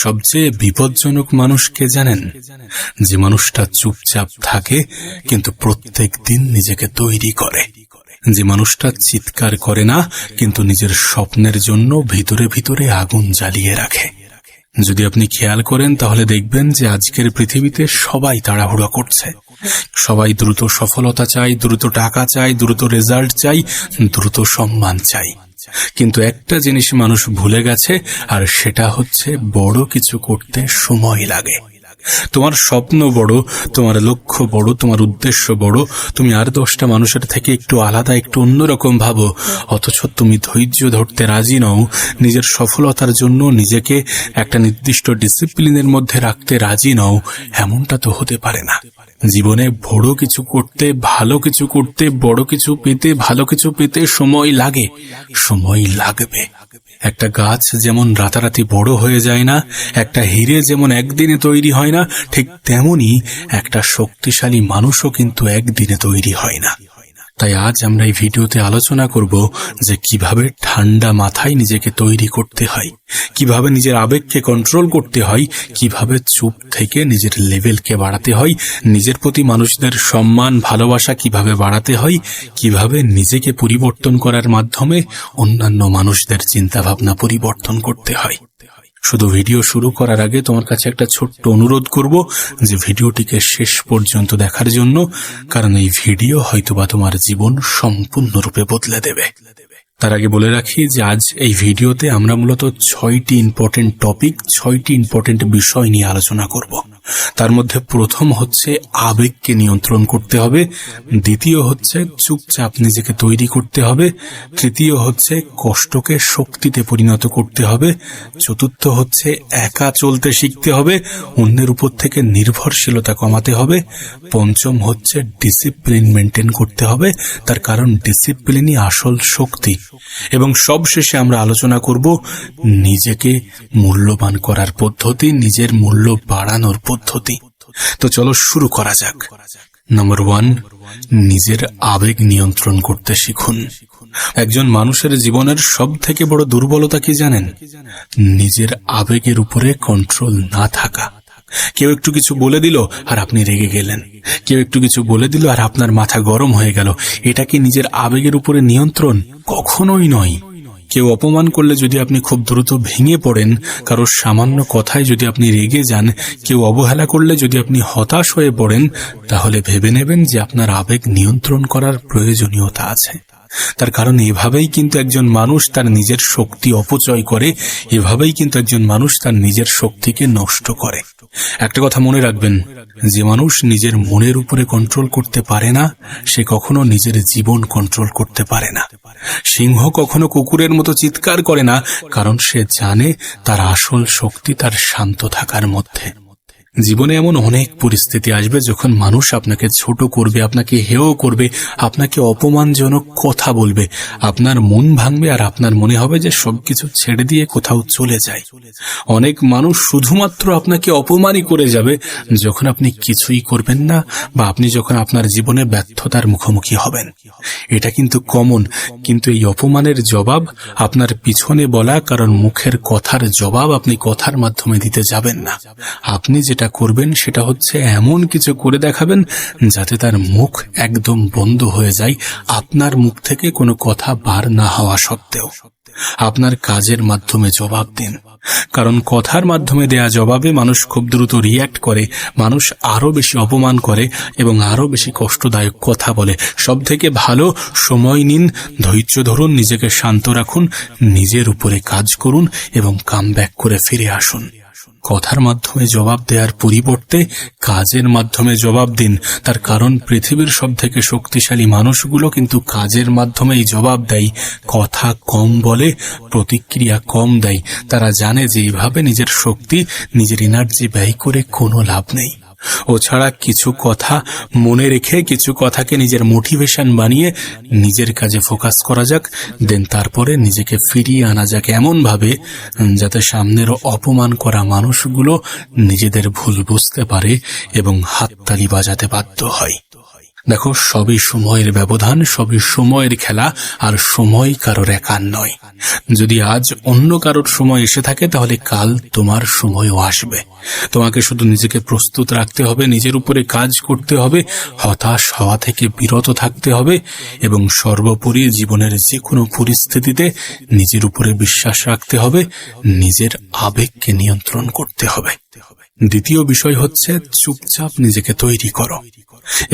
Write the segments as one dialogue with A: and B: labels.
A: সবচেয়ে বিপজ্জনক মানুষ কে জানেন? যে মানুষটা চুপচাপ থাকে কিন্তু প্রত্যেক দিন নিজেকে তৈরি করে। যে মানুষটা চিৎকার করে না কিন্তু নিজের স্বপ্নের জন্য ভিতরে ভিতরে আগুন জ্বালিয়ে রাখে। যদি আপনি খেয়াল করেন তাহলে দেখবেন যে আজকের পৃথিবীতে সবাই তাড়াহুড়া করছে। সবাই দ্রুত সফলতা চাই, দ্রুত টাকা চাই, দ্রুত রেজাল্ট চাই, দ্রুত সম্মান চাই। কিন্তু একটা জিনিস মানুষ ভুলে গেছে, আর সেটা হচ্ছে বড় কিছু করতে সময় লাগে। তোমার স্বপ্ন বড়, তোমার লক্ষ্য বড়, তোমার উদ্দেশ্য বড়, তুমি আর 10টা মানুষের থেকে একটু আলাদা, একটু অন্যরকম ভাবো, অথচ তুমি ধৈর্য ধরতে রাজি নও। নিজের সফলতার জন্য নিজেকে একটা নির্দিষ্ট ডিসিপ্লিনের মধ্যে রাখতে রাজি নও। এমনটা তো হতে পারে না। জীবনে বড় কিছু করতে, ভালো কিছু করতে, বড় কিছু পেতে, ভালো কিছু পেতে সময় লাগে, সময় লাগবে। একটা গাছ যেমন রাতারাতি বড় হয়ে যায় না, একটা হিরে যেমন একদিনে তৈরি হয় না, ঠিক তেমনি একটা শক্তিশালী মানুষও কিন্তু একদিনে তৈরি হয় না। তাই আজ আমরা এই ভিডিওতে আলোচনা করব যে কিভাবে ঠান্ডা মাথায় নিজেকে তৈরি করতে হয়, কিভাবে নিজের আবেগকে কন্ট্রোল করতে হয়, কিভাবে চুপ থেকে নিজের লেভেলকে বাড়াতে হয়, নিজের প্রতি মানুষদের সম্মান ভালোবাসা কিভাবে বাড়াতে হয়, কিভাবে নিজেকে পরিবর্তন করার মাধ্যমে অন্যান্য মানুষদের চিন্তাভাবনা পরিবর্তন করতে হয়। শুধু ভিডিও শুরু করার আগে তোমার কাছে একটা ছোট্ট অনুরোধ করব যে ভিডিওটিকে শেষ পর্যন্ত দেখার জন্য, কারণ এই ভিডিও হয়তোবা তোমার জীবন সম্পূর্ণরূপে বদলে দেবে। তার আগে বলে রাখি যে আজ এই ভিডিওতে আমরা মূলত 6টি ইম্পর্টেন্ট টপিক, 6টি ইম্পর্টেন্ট বিষয় নিয়ে আলোচনা করব। তার মধ্যে প্রথম হচ্ছে আবেগকে নিয়ন্ত্রণ করতে হবে, দ্বিতীয় হচ্ছে চুপচাপ নিজেকে তৈরি করতে হবে, তৃতীয় হচ্ছে কষ্টকে শক্তিতে পরিণত করতে হবে, চতুর্থ হচ্ছে একা চলতে শিখতে হবে, অন্যের উপর থেকে নির্ভরশীলতা কমাতে হবে, পঞ্চম হচ্ছে ডিসিপ্লিন মেনটেন করতে হবে, তার কারণ ডিসিপ্লিনই আসল শক্তি, এবং সবশেষে আমরা আলোচনা করব নিজেকে মূল্যবান করার পদ্ধতি, নিজের মূল্য বাড়ানোর পদ্ধতি। তো চলো শুরু করা যাক। নাম্বার 1, নিজের আবেগ নিয়ন্ত্রণ করতে শিখুন। একজন মানুষের জীবনের সব থেকে বড় দুর্বলতা কি জানেন? নিজের আবেগের উপরে কন্ট্রোল না থাকা। কেউ একটু কিছু বলে দিল আর আপনি রেগে গেলেন, কেউ একটু কিছু বলে দিল আর আপনার মাথা গরম হয়ে গেল। এটা কি নিজের আবেগের উপরে নিয়ন্ত্রণ? কখনোই নয়। কেউ অপমান করলে যদি আপনি খুব দ্রুত ভেঙে পড়েন, কারো সামান্য কথায় যদি আপনি রেগে যান, কেউ অবহেলা করলে যদি আপনি হতাশ হয়ে পড়েন, তাহলে ভেবে নেবেন যে আপনার আবেগ নিয়ন্ত্রণ করার প্রয়োজনীয়তা আছে। তার কারণ এভাবেই কিন্তু একজন মানুষ তার নিজের শক্তি অপচয় করে, এভাবেই কিন্তু একজন মানুষ তার নিজের শক্তিকে নষ্ট করে। একটা কথা মনে রাখবেন, যে মানুষ নিজের মনের উপরে কন্ট্রোল করতে পারে না, সে কখনো নিজের জীবন কন্ট্রোল করতে পারে না। সিংহ কখনো কুকুরের মতো চিৎকার করে না, কারণ সে জানে তার আসল শক্তি তার শান্ত থাকার মধ্যে। জীবনে এমন অনেক পরিস্থিতি আসবে যখন মানুষ আপনাকে ছোট করবে, আপনাকে হেয় করবে, আপনাকে অপমানজনক কথা বলবে, আপনার মন ভাঙবে আর আপনার মনে হবে যে সবকিছু ছেড়ে দিয়ে কোথাও চলে যায়। অনেক মানুষ শুধুমাত্র আপনাকে অপমানই করে যাবে যখন আপনি কিছুই করবেন না, বা আপনি যখন আপনার জীবনে ব্যর্থতার মুখোমুখি হবেন। এটা কিন্তু কমন, কিন্তু এই অপমানের জবাব আপনার পিছনে বলা কারণ মুখের কথার জবাব আপনি কথার মাধ্যমে দিতে যাবেন না। আপনি যেটা করবেন সেটা হচ্ছে এমন কিছু করে দেখাবেন যাতে তার মুখ একদম বন্ধ হয়ে যায়, আপনার মুখ থেকে কোনো কথা বার না হওয়া সত্ত্বেও। আপনার কাজের মাধ্যমে জবাব দিন, কারণ কথার মাধ্যমে দেয়া জবাবে মানুষ খুব দ্রুত রিয়্যাক্ট করে, মানুষ আরো বেশি অপমান করে এবং আরো বেশি কষ্টদায়ক কথা বলে। সব থেকে ভালো সময় নিন, ধৈর্য ধরুন, নিজেকে শান্ত রাখুন, নিজের উপরে কাজ করুন এবং কামব্যাক করে ফিরে আসুন। কথার মাধ্যমে জবাব দেওয়ার পরিবর্তে কাজের মাধ্যমে জবাব দিন। তার কারণ পৃথিবীর সব থেকে শক্তিশালী মানুষগুলো কিন্তু কাজের মাধ্যমেই জবাব দেয়। কথা কম বলে, প্রতিক্রিয়া কম দেয়। তারা জানে যে এইভাবে নিজের শক্তি, নিজের এনার্জি ব্যয় করে কোনো লাভ নেই। ও ছাড়া কিছু কথা মনে রেখে, কিছু কথাকে নিজের মোটিভেশন বানিয়ে নিজের কাজে ফোকাস করা যাক, দেন তারপরে নিজেকে ফিরিয়ে আনা যাক এমন ভাবে যাতে সামনের অপমান করা মানুষগুলো নিজেদের ভুল বুঝতে পারে এবং হাততালি বাজাতে বাধ্য হয়। দেখো, সবই সময়ের ব্যবধান, সবই সময়ের খেলা, আর সময় কারোর একার নয়। যদি আজ অন্য কারোর সময় এসে থাকে, তাহলে কাল তোমার সময়ও আসবে। তোমাকে শুধু নিজেকে প্রস্তুত রাখতে হবে, নিজের উপরে কাজ করতে হবে, হতাশ হওয়া থেকে বিরত থাকতে হবে, এবং সর্বোপরি জীবনের যে কোনো পরিস্থিতিতে নিজের উপরে বিশ্বাস রাখতে হবে, নিজের আবেগকে নিয়ন্ত্রণ করতে হবে। দ্বিতীয় বিষয় হচ্ছে চুপচাপ নিজেকে তৈরি করো।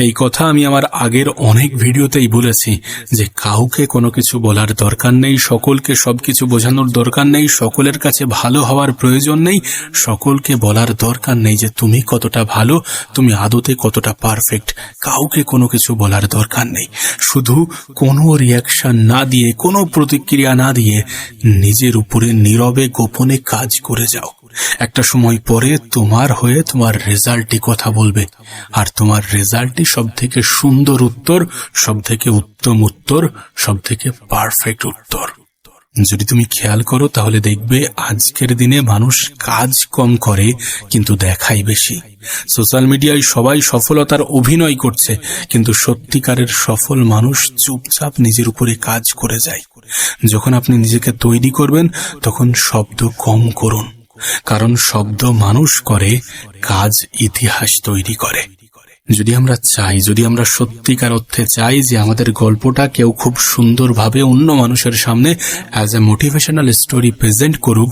A: এই কথা আমি আমার আগের অনেক ভিডিওতেই বলেছি যে কাউকে কোনো কিছু বলার দরকার নেই, সকলকে সবকিছু বোঝানোর দরকার নেই, সকলের কাছে ভালো হওয়ার প্রয়োজন নেই, সকলকে বলার দরকার নেই যে তুমি কতটা ভালো, তুমি আদতে কতটা পারফেক্ট। কাউকে কোনো কিছু বলার দরকার নেই। শুধু কোনো রিয়াকশন না দিয়ে, কোনো প্রতিক্রিয়া না দিয়ে নিজের উপরে নীরবে গোপনে কাজ করে যাও। একটা সময় পরে তোমার হয়ে তোমার রেজাল্টই কথা বলবে, আর তোমার রেজাল্টই সব থেকে সুন্দর উত্তর, সব থেকে উত্তম উত্তর, সব থেকে পারফেক্ট উত্তর। যদি তুমি খেয়াল করো তাহলে দেখবে আজকের দিনে মানুষ কাজ কম করে কিন্তু দেখাই বেশি। সোশ্যাল মিডিয়ায় সবাই সফলতার অভিনয় করছে, কিন্তু সত্যিকারের সফল মানুষ চুপচাপ নিজের উপরে কাজ করে যায়। যখন আপনি নিজেকে তৈরি করবেন তখন শব্দ কম করুন, কারণ শব্দ মানুষ করে, কাজ ইতিহাস তৈরি করে। যদি আমরা সত্যিকার অর্থে চাই যে আমাদের গল্পটা কেউ খুব সুন্দরভাবে অন্য মানুষের সামনে as a motivational story present করুক,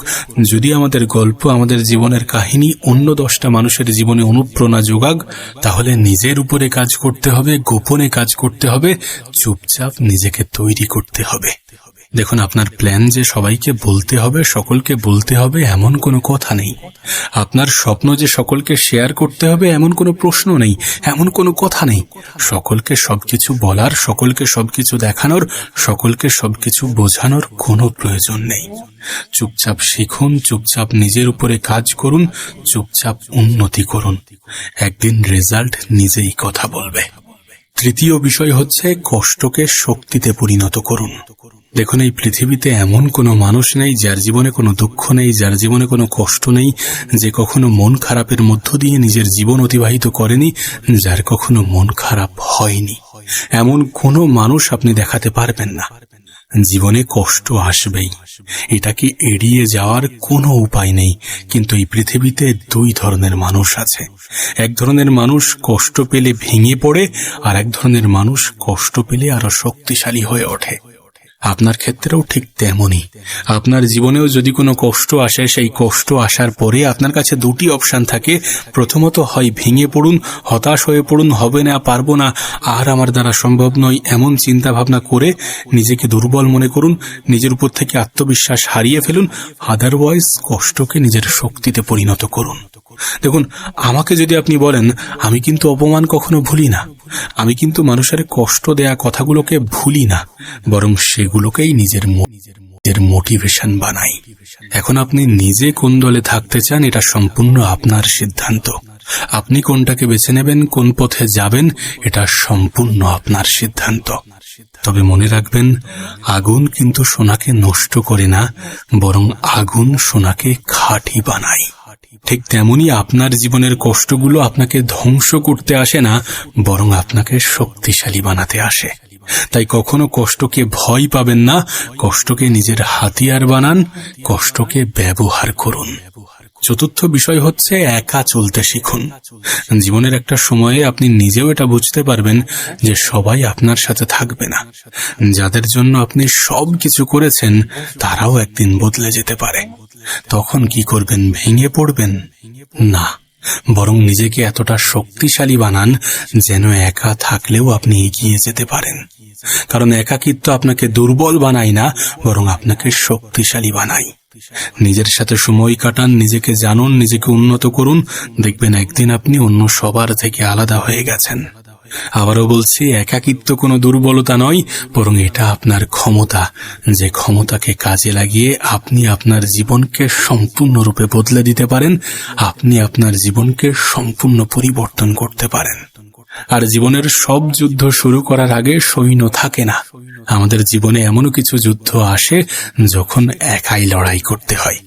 A: যদি আমাদের গল্প, আমাদের জীবনের কাহিনী অন্য 10টা মানুষের জীবনে অনুপ্রেরণা যোগাক, তাহলে নিজের উপরে কাজ করতে হবে, গোপনে কাজ করতে হবে, চুপচাপ নিজেকে তৈরি করতে হবে। দেখুন, আপনার প্ল্যান যে সবাইকে বলতে হবে, সকলকে বলতে হবে, এমন কোনো কথা নেই। আপনার স্বপ্ন যে সকলকে শেয়ার করতে হবে, এমন কোনো প্রশ্ন নেই, এমন কোনো কথা নেই। সকলকে সবকিছু বলার, সকলকে সবকিছু দেখানোর, সকলকে সবকিছু বোঝানোর কোনো প্রয়োজন নেই। চুপচাপ শিখুন, চুপচাপ নিজের উপরে কাজ করুন, চুপচাপ উন্নতি করুন। একদিন রেজাল্ট নিজেই কথা বলবে। তৃতীয় বিষয় হচ্ছে কষ্টকে শক্তিতে পরিণত করুন। দেখুন, এই পৃথিবীতে এমন কোনো মানুষ নেই যার জীবনে কোনো দুঃখ নেই, যার জীবনে কোনো কষ্ট নেই, যে কখনো মন খারাপের মধ্য দিয়ে নিজের জীবন অতিবাহিত করেনি, যার কখনো মন খারাপ হয়নি। এমন কোনো মানুষ আপনি দেখাতে পারবেন না। জীবনে কষ্ট আসবেই, এটাকে এড়িয়ে যাওয়ার কোনো উপায় নেই। কিন্তু এই পৃথিবীতে 2 ধরনের মানুষ আছে। এক ধরনের মানুষ কষ্ট পেলে ভেঙে পড়ে, আর এক ধরনের মানুষ কষ্ট পেলে আরো শক্তিশালী হয়ে ওঠে। আপনার ক্ষেত্রেও ঠিক তেমনই। আপনার জীবনেও যদি কোনো কষ্ট আসে, সেই কষ্ট আসার পরে আপনার কাছে 2টি অপশন থাকে। প্রথমত, হয় ভেঙে পড়ুন, হতাশ হয়ে পড়ুন, হবে না, পারবো না, আর আমার দ্বারা সম্ভব নয়, এমন চিন্তা ভাবনা করে নিজেকে দুর্বল মনে করুন, নিজের উপর থেকে আত্মবিশ্বাস হারিয়ে ফেলুন। আদারওয়াইজ কষ্টকে নিজের শক্তিতে পরিণত করুন। দেখুন, আমাকে যদি আপনি বলেন, আমি কিন্তু অপমান কখনো ভুলি না, আমি কিন্তু মানুষের কষ্ট দেয়া কথাগুলোকে ভুলি না, বরং সেগুলোকেই নিজের মোটিভেশন বানাই। এখন আপনি নিজে কোন দলে থাকতে চান, এটা সম্পূর্ণ আপনার সিদ্ধান্ত। আপনি কোনটাকে বেছে নেবেন, কোন পথে যাবেন, এটা সম্পূর্ণ আপনার সিদ্ধান্ত। তবে মনে রাখবেন, আগুন কিন্তু সোনাকে নষ্ট করে না, বরং আগুন সোনাকে খাঁটি বানায়। ঠিক তেমনি আপনার জীবনের কষ্টগুলো আপনাকে ধ্বংস করতে আসে না, বরং আপনাকে শক্তিশালী বানাতে আসে। তাই কখনো কষ্টকে ভয় পাবেন না, কষ্টকে নিজের হাতিয়ার বানান, কষ্টকে ব্যবহার করুন। চতুর্থ বিষয় হচ্ছে একা চলতে শিখুন। জীবনের একটা সময়ে আপনি নিজেও এটা বুঝতে পারবেন যে সবাই আপনার সাথে থাকবে না। যাদের জন্য আপনি সব কিছু করেছেন, তারাও একদিন বদলে যেতে পারে। তখন কি করবেন? ভেঙে পড়বেন না, বরং নিজেকে এতটা শক্তিশালী বানান যেন একা থাকলেও আপনি এগিয়ে যেতে পারেন। কারণ একাকিত্ব আপনাকে দুর্বল বানায় না, বরং আপনাকে শক্তিশালী বানায়। নিজের সাথে সময় কাটান, নিজেকে জানুন, নিজেকে উন্নত করুন। দেখবেন একদিন আপনি অন্য সবার থেকে আলাদা হয়ে গেছেন। আবারও বলছি, একাকিত্ব কোনো দুর্বলতা নয়, বরং এটা আপনার ক্ষমতা, যে ক্ষমতাকে কাজে লাগিয়ে আপনি আপনার জীবনকে সম্পূর্ণরূপে বদলে দিতে পারেন, আপনি আপনার জীবনকে সম্পূর্ণ পরিবর্তন করতে পারেন। আর জীবনের সব যুদ্ধ শুরু করার আগে সৈন্য থাকে না। আমাদের জীবনে এমনও কিছু যুদ্ধ আসে যখন একাই লড়াই করতে হয়।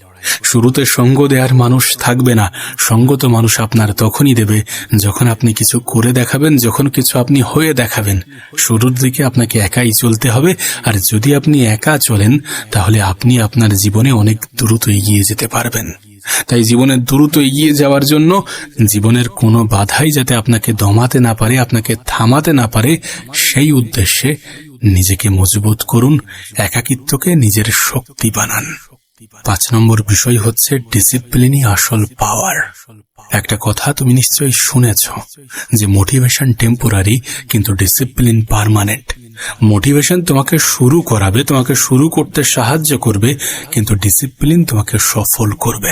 A: শুরুতে সঙ্গ দেওয়ার মানুষ থাকবে না। সঙ্গ তো মানুষ আপনার তখনই দেবে যখন আপনি কিছু করে দেখাবেন, যখন কিছু আপনি হয়ে দেখাবেন। শুরুর দিকে আপনাকে একাই চলতে হবে, আর যদি আপনি একা চলেন তাহলে আপনি আপনার জীবনে অনেক দ্রুত এগিয়ে যেতে পারবেন। তাই জীবনে দ্রুত এগিয়ে যাওয়ার জন্য জীবনের কোনো বাধাই যাতে আপনাকে দমাতে না পারে, আপনাকে থামাতে না পারে, সেই উদ্দেশ্যে নিজেকে মজবুত করুন, একাকিত্বকে নিজের শক্তি বানান। 5 নম্বর বিষয় হচ্ছে ডিসিপ্লিনই আসল পাওয়ার। একটা কথা তুমি নিশ্চয়ই শুনেছ যে মোটিভেশন টেম্পোরারি, কিন্তু ডিসিপ্লিন পার্মানেন্ট। মোটিভেশন তোমাকে শুরু করাবে, তোমাকে শুরু করতে সাহায্য করবে, কিন্তু ডিসিপ্লিন তোমাকে সফল করবে।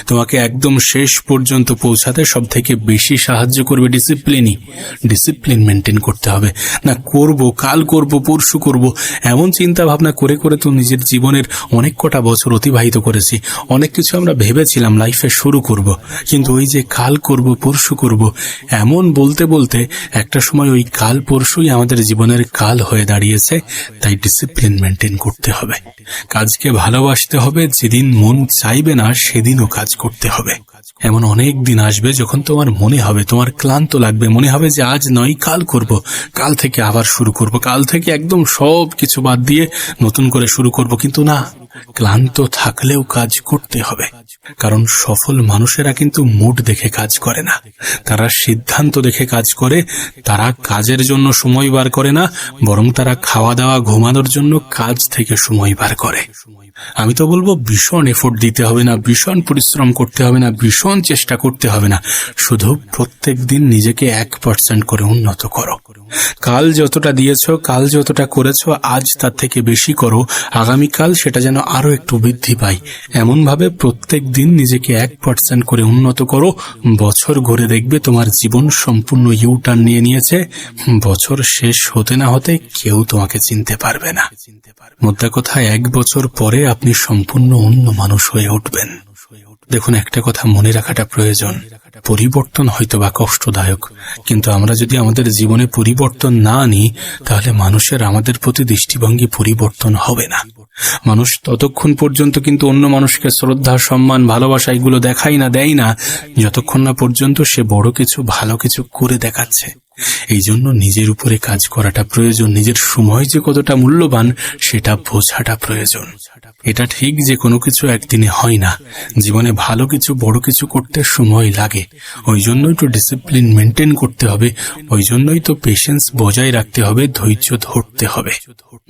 A: তোমাকে একদম শেষ পর্যন্ত পৌঁছাতে সব থেকে বেশি সাহায্য করবে ডিসিপ্লিনই। ডিসিপ্লিন মেনটেন করতে হবে। না করব, কাল করব, পরশু করব, এমন চিন্তা ভাবনা করে করে তো নিজের জীবনের অনেক কটা বছর অতিবাহিত করেছি। অনেক কিছু আমরা ভেবেছিলাম লাইফে শুরু করব, কিন্তু ওই যে কাল করব, পরশু করব, এমন বলতে বলতে একটা সময় ওই কাল পরশুই আমাদের জীবনের কাল হয়ে দাঁড়িয়েছে। তাই ডিসিপ্লিন মেনটেন করতে হবে। কাজকে ভালোবাসতে হবে, যেদিন মন চাইবে না সেদিনও কাজ করতে হবে। এমন অনেক দিন আসবে যখন তোমার মনে হবে, তোমার ক্লান্ত লাগবে, মনে হবে যে আজ নয় কাল করব, কাল থেকে আবার শুরু করব, কাল থেকে একদম সব কিছু বাদ দিয়ে নতুন করে শুরু করব। কিন্তু না, ক্লান্ত থাকলেও কাজ করতে হবে। কারণ সফল মানুষেরা কিন্তু মুড দেখে কাজ করে না, তারা সিদ্ধান্ত দেখে কাজ করে। তারা কাজের জন্য সময় বার করে না, বরং তারা খাওয়া দাওয়া ঘুমানোর জন্য কাজ থেকে সময় বার করে। আমি তো বলবো ভীষণ এফোর্ট দিতে হবে না, ভীষণ পরিশ্রম করতে হবে না, ভীষণ চেষ্টা করতে হবে না। শুধু প্রত্যেক দিন নিজেকে 1% করে উন্নত করো। কাল যতটা দিয়েছ, কাল যতটা করেছো, আজ তার থেকে বেশি করো। আগামীকাল সেটা যেন আরো একটু বৃদ্ধি পায়। এমনভাবে প্রত্যেক দিন নিজেকে 1% করে উন্নত করো। বছর ঘুরে দেখবে তোমার জীবন সম্পূর্ণ ইউটার্ন নিয়ে নিয়েছে। বছর শেষ হতে না হতে কেউ তোমাকে চিনতে পারবে না। মোদ্দা কথা, 1 বছর পরে আপনি সম্পূর্ণ অন্য মানুষ হয়ে উঠবেন। দেখুন, একটা কথা মনে রাখাটা প্রয়োজন, পরিবর্তন হয়তো বা কষ্টদায়ক, কিন্তু আমরা যদি আমাদের জীবনে পরিবর্তন না আনি তাহলে মানুষের আমাদের প্রতি দৃষ্টিভঙ্গি পরিবর্তন হবে না। মানুষ ততক্ষণ পর্যন্ত কিন্তু অন্য মানুষকে শ্রদ্ধা, সম্মান, ভালোবাসা এগুলো দেয় না যতক্ষণ না পর্যন্ত সে বড় কিছু, ভালো কিছু করে দেখাচ্ছে। এই জন্য নিজের উপরে কাজ করাটা প্রয়োজন। নিজের সময় যে কতটা মূল্যবান সেটা বোঝাটা প্রয়োজন। এটা ঠিক যে কোনো কিছু একদিনে হয় না, জীবনে ভালো কিছু, বড় কিছু করতে সময় লাগে। ওই জন্যই তো ডিসিপ্লিন মেনটেন করতে হবে, ওই জন্যই তো পেশেন্স বজায় রাখতে হবে, ধৈর্য ধরতে হবে।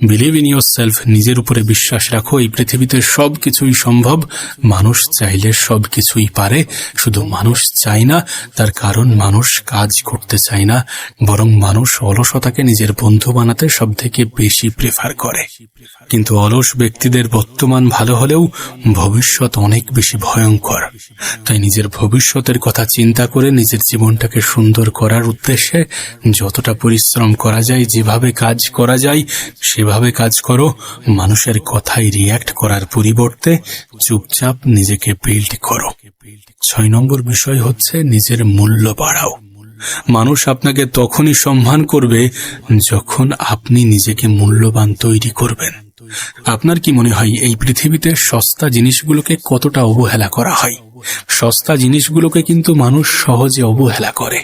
A: বিলিভ ইন ইয়োর সেলফ, নিজের উপরে বিশ্বাস রাখো। এই পৃথিবীতে সব কিছুই সম্ভব। মানুষ চাইলে সব কিছুই পারে, শুধু মানুষ চায় না। তার কারণ মানুষ কাজ করতে চায় না, বরং মানুষ অলসতাকে নিজের বন্ধু বানাতে সব থেকে বেশি প্রেফার করে। কিন্তু অলস ব্যক্তিদের বর্তমান ভালো হলেও ভবিষ্যৎ অনেক বেশি ভয়ঙ্কর। তাই নিজের ভবিষ্যতের কথা চিন্তা করে নিজের জীবনটাকে সুন্দর করার উদ্দেশ্যে যতটা পরিশ্রম করা যায়, যেভাবে কাজ করা যায় সেভাবে কাজ করো। মানুষের কথায় রিয়্যাক্ট করার পরিবর্তে চুপচাপ নিজেকে বিল্ড করো। 6 নম্বর বিষয় হচ্ছে নিজের মূল্য বাড়াও। মানুষ আপনাকে তখনই সম্মান করবে যখন আপনি নিজেকে মূল্যবান তৈরি করবেন। আপনার কি মনে হয় এই পৃথিবীতে সস্তা জিনিসগুলোকে কতটা অবহেলা করা হয়? সস্তা জিনিসগুলোকে কিন্তু মানুষ সহজে অবহেলা করে।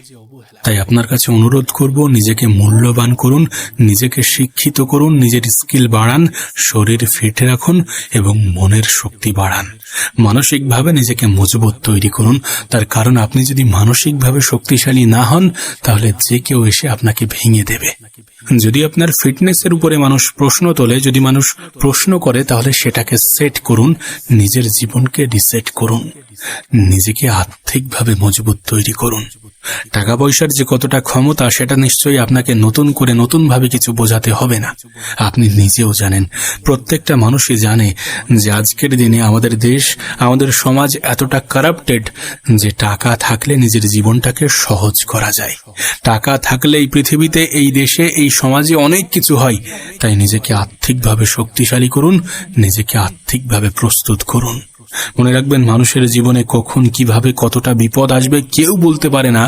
A: তাই আপনার কাছে অনুরোধ করব, নিজেকে মূল্যবান করুন, নিজেকে শিক্ষিত করুন, নিজের স্কিল বাড়ান, শরীর ফিট রাখুন এবং মনের শক্তি বাড়ান। মানসিকভাবে নিজেকে মজবুত তৈরি করুন। তার কারণ আপনি যদি মানসিকভাবে শক্তিশালী না হন তাহলে যে কেউ এসে আপনাকে ভেঙে দেবে। যদি আপনার ফিটনেসের উপরে মানুষ প্রশ্ন তোলে, যদি মানুষ প্রশ্ন করে, তাহলে সেটাকে সেট করুন, নিজের জীবনকে রিসেট করুন, নিজেকে আর্থিকভাবে মজবুত তৈরি করুন। টাকা পয়সার যে কতটা ক্ষমতা সেটা নিশ্চয়ই আপনাকে নতুনভাবে কিছু বোঝাতে হবে না। আপনি নিজেও জানেন, প্রত্যেকটা মানুষই জানে যে আজকের দিনে আমাদের দেশ, আমাদের সমাজ এতটা কারাপ্টেড যে টাকা থাকলে নিজের জীবনটাকে সহজ করা যায়। টাকা থাকলে এই পৃথিবীতে, এই দেশে, এই সমাজে অনেক কিছু হয়। তাই নিজেকে আর্থিকভাবে শক্তিশালী করুন, নিজেকে আর্থিকভাবে প্রস্তুত করুন। মনে রাখবেন, মানুষের জীবনে কখন কিভাবে কতটা বিপদ আসবে কেউ বলতে পারে না।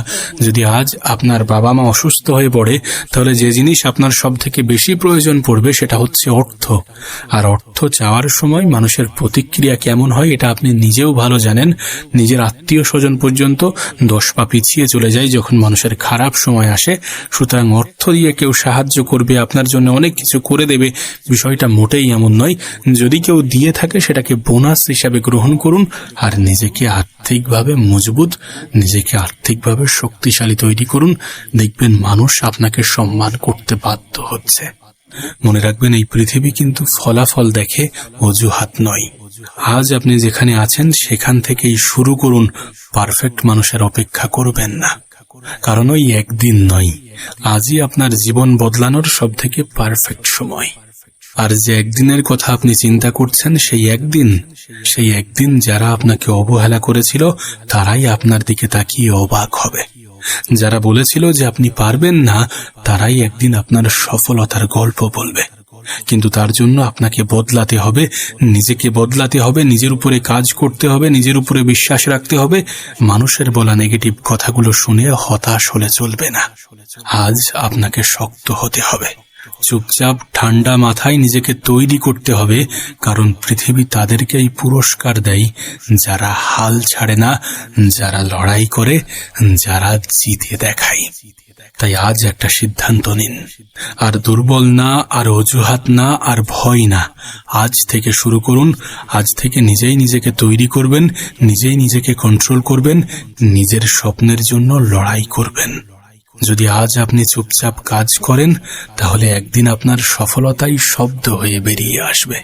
A: যদি আজ আপনার বাবা মা অসুস্থ হয়ে পড়ে, তাহলে যে জিনিস আপনার সব থেকে বেশি প্রয়োজন পড়বে সেটা হচ্ছে অর্থ। আর অর্থ চাওয়ার সময় মানুষের প্রতিক্রিয়া কেমন হয় এটা আপনি নিজেও ভালো জানেন। নিজের আত্মীয় স্বজন পর্যন্ত 10 পা পিছিয়ে চলে যায় যখন মানুষের খারাপ সময় আসে। সুতরাং অর্থ দিয়ে কেউ সাহায্য করবে, আপনার জন্য অনেক কিছু করে দেবে, বিষয়টা মোটেই এমন নয়। যদি কেউ দিয়ে থাকে সেটাকে বোনাস হিসাবে গ্রহণ করুন, আর নিজেকে আর্থিকভাবে মজবুত, নিজেকে আর্থিকভাবে শক্তিশালী তৈরি করুন। দেখবেন মানুষ আপনাকে সম্মান করতে বাধ্য হচ্ছে। মনে রাখবেন, এই পৃথিবী কিন্তু ফলাফল দেখে, অজুহাত নয়। আজ আপনি যেখানে আছেন সেখান থেকেই শুরু করুন। পারফেক্ট মানুষের অপেক্ষা করবেন না, কারণ ওই একদিন নয়, আজই আপনার জীবন বদলানোর সব থেকে পারফেক্ট সময়। আর যে একদিনের কথা আপনি চিন্তা করছেন, সেই একদিন যারা আপনাকে অবহেলা করেছিল তারাই আপনার দিকে তাকিয়ে অবাক হবে। যারা বলেছিল যে আপনি পারবেন না, তারাই একদিন আপনার সফলতার গল্প বলবে। কিন্তু তার জন্য আপনাকে বদলাতে হবে, নিজেকে বদলাতে হবে, নিজের উপরে কাজ করতে হবে, নিজের উপরে বিশ্বাস রাখতে হবে। মানুষের বলা নেগেটিভ কথাগুলো শুনে হতাশ হলে চলবে না। আজ আপনাকে শক্ত হতে হবে, চুপচাপ ঠান্ডা মাথায় নিজেকে তৈরি করতে হবে, কারণ পৃথিবী তাদেরকেই পুরস্কার দেয় যারা হাল ছাড়ে না, যারা লড়াই করে, যারা জিতে দেখায়। তাই আজ একটা সিদ্ধান্ত নিন, আর দুর্বল না, আর অজুহাত না, আর ভয় না। আজ থেকে শুরু করুন। আজ থেকে নিজেই নিজেকে তৈরি করবেন, নিজেই নিজেকে কন্ট্রোল করবেন, নিজের স্বপ্নের জন্য লড়াই করবেন। যদি আজ আপনি চুপচাপ কাজ করেন, তাহলে একদিন আপনার সফলতাই শব্দ হয়ে বেরিয়ে আসবে।